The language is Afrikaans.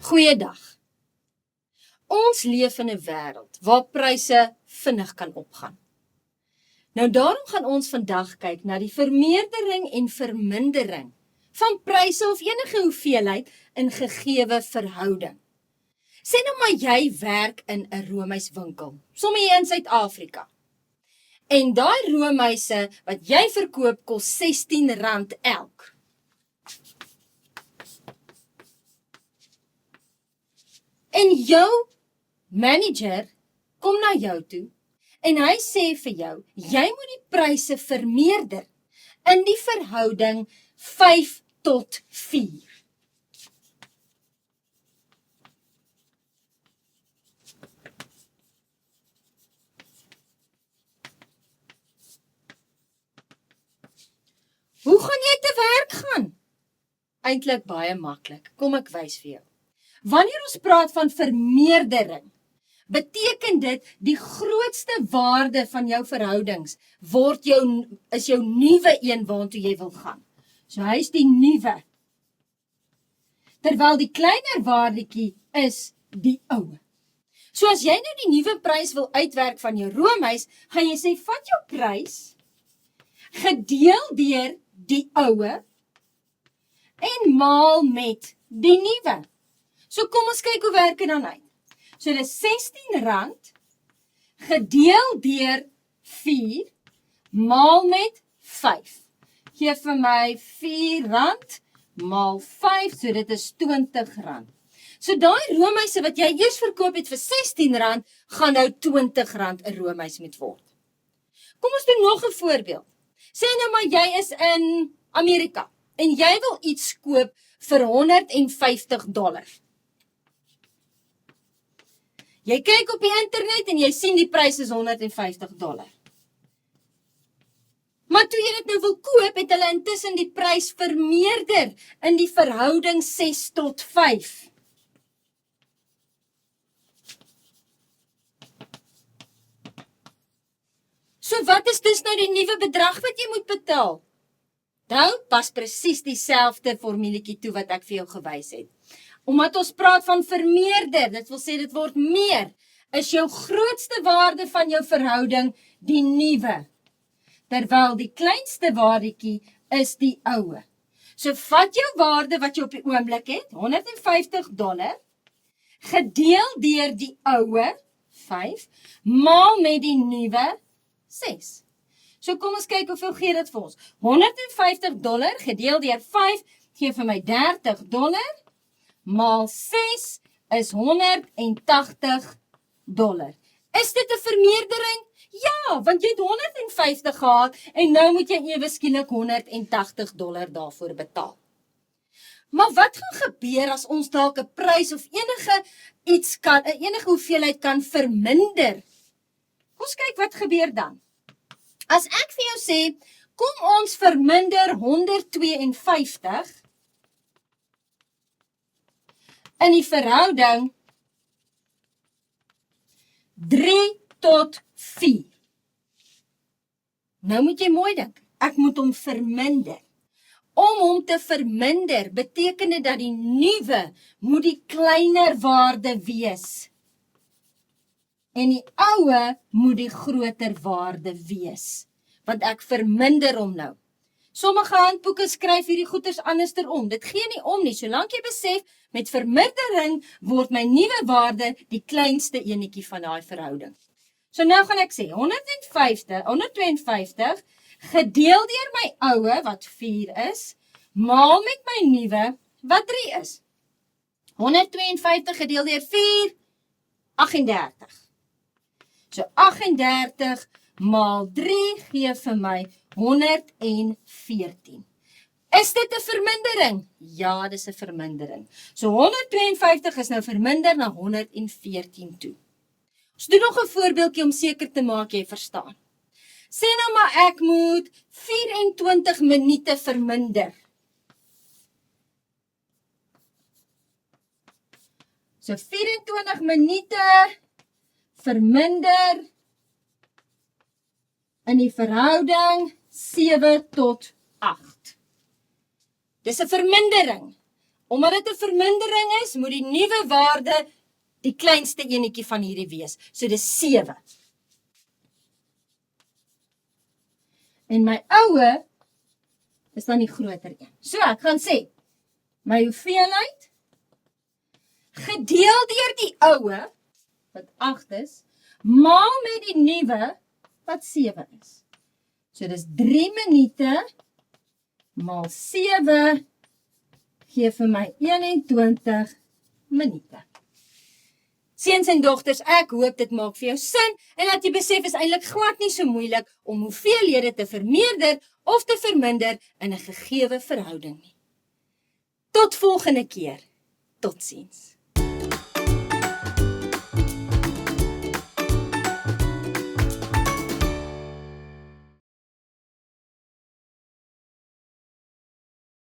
Goeiedag. Ons leef in 'n wêreld waar pryse vinnig kan opgaan. Nou daarom gaan ons vandag kyk na die vermeerdering en vermindering van pryse of enige hoeveelheid in gegewe verhouding. Sê nou maar jy werk in 'n roomyswinkel, sommer hier in Suid-Afrika. En daai roomyse wat jy verkoop kos R16 elk. En jou manager kom na jou toe en hy sê vir jou, jy moet die pryse vermeerder in die verhouding 5:4. Hoe gaan jy te werk gaan? Eintlik baie maklik. Kom ek wys vir jou. Wanneer ons praat van vermeerdering, beteken dit die grootste waarde van jou verhoudings is jou nuwe een waartoe jy wil gaan. So hy is die nuwe. Terwyl die kleiner waardetjie is die ou. So as jy nou die nuwe prys wil uitwerk van jou roomys, gaan jy sê vat jou prys gedeel deur die oue en maal met die nuwe. So kom ons kyk hoe werk dit dan uit. So dis R16 gedeel deur 4 maal met 5. Geef vir my R4 maal 5, so dit is R20. So daai roomyse wat jy eers verkoop het vir R16, gaan nou R20 'n roomys moet word. Kom ons doen nog 'n voorbeeld. Sê nou maar jy is in Amerika en jy wil iets koop vir $150. Jy kyk op die internet en jy sien die prys is $150. Maar toe jy dit nou wil koop, het hulle intussen die prys vermeerder in die verhouding 6:5. So wat is dus nou die nuwe bedrag wat jy moet betaal? Nou pas presies dieselfde formuletjie toe wat ek vir jou gewys het. Omdat ons praat van vermeerder, dit wil sê dit word meer, is jou grootste waarde van jou verhouding die nuwe, terwyl die kleinste waardetjie is die oue. So vat jou waarde wat jy op die oomblik het, $150, gedeel deur die oue, 5, maal met die nuwe, 6. So kom ons kyk hoeveel gee dit vir ons. $150 gedeel deur 5 gee vir my $30, maal 6 is $180. Is dit 'n vermeerdering? Ja, want jy het 150 gehad en nou moet jy ewe skielik $180 daarvoor betaal. Maar wat gaan gebeur as ons dalk 'n prys of enige hoeveelheid kan verminder? Kom ons kyk wat gebeur dan. As ek vir jou sê, kom ons verminder 152 in die verhouding 3:4. Nou moet jy mooi dink, ek moet hom verminder. Om hom te verminder, beteken dit dat die nuwe moet die kleiner waarde wees. En die oue moet die groter waarde wees. Want ek verminder hom nou. Sommige handboeke skryf hierdie goeders anderster om. Dit gee nie om nie. Solank jy besef, met vermindering word my nuwe waarde die kleinste enetjie van daai verhouding. So nou gaan ek sê, 152 gedeel deur my oue, wat 4 is, maal met my nuwe, wat 3 is. 152 gedeel deur 4, 38. So 38 maal 3 gee vir my 114. Is dit 'n vermindering? Ja, dis 'n vermindering. So 152 is nou verminder na 114 toe. Ons doen nog 'n voorbeeldjie om seker te maak jy verstaan. Sê nou maar ek moet 24 minute verminder. So 24 minute verminder in die verhouding 7:8. Dis 'n vermindering. Omdat dit 'n vermindering is, moet die nuwe waarde die kleinste enetjie van hierdie wees. So dis 7. En my oue is dan die groter een. So, ek gaan sê, my hoeveelheid gedeel deur die oue, wat 8 is, maal met die nuwe, wat 7 is. So dis 3 minute, maal 7, gee vir my 21 minute. Seuns en dogters, ek hoop dit maak vir jou sin, en dat jy besef is eintlik glad nie so moeilik om hoeveelhede te vermeerder of te verminder in 'n gegewe verhouding nie. Tot volgende keer. Totsiens.